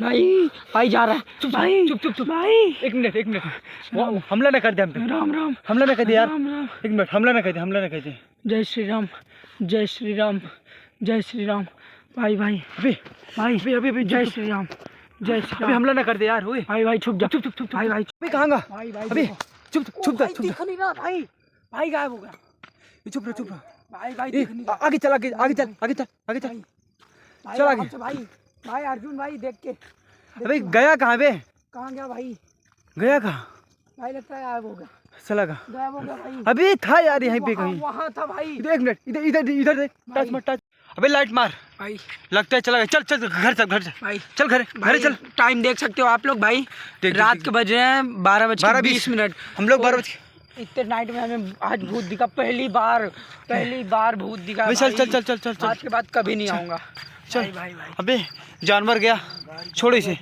भाई जा रहा है भाई। चुप भाई एक मिनट वो हमला ना कर दे हम पे। राम राम हमला ना कर दे यार। राम राम। एक मिनट हमला ना कर दे। जय श्री राम जय श्री राम जय श्री राम। भाई भाई अबे भाई जय श्री राम जय श्री अबे राम। हमला ना कर दे यार। ओए भाई छुप जा। चुप भाई अबे कहाँ गा? भाई अबे चुप दिख नहीं रहा भाई। भाई गायब हो गया। चुप रहो। भाई दिख नहीं रहा। आगे चल आगे चल। चल आगे। भाई अर्जुन भाई देख के। अबे गया कहाँ बे? कहाँ गया भाई? गया कहाँ? भाई लगता है गायब हो गया। चला गा। गायब हो गया भाई। अबे था यार यहीं पे कहीं। वहाँ था भाई। एक मिनट इधर देख। टच मत टच। अबे लाइट मार। भाई लगता है चला गया। चल घर चल भाई चल घर चल। टाइम देख सकते हो आप लोग भाई। रात के बज रहे हैं 12:20। हम लोग 12 इतने नाइट में हमें आज भूत दिखा। पहली बार भूत दिखा। भाई चल। आज के बाद कभी नहीं आऊंगा। चल भाई अबे जानवर गया, छोड़ इसे।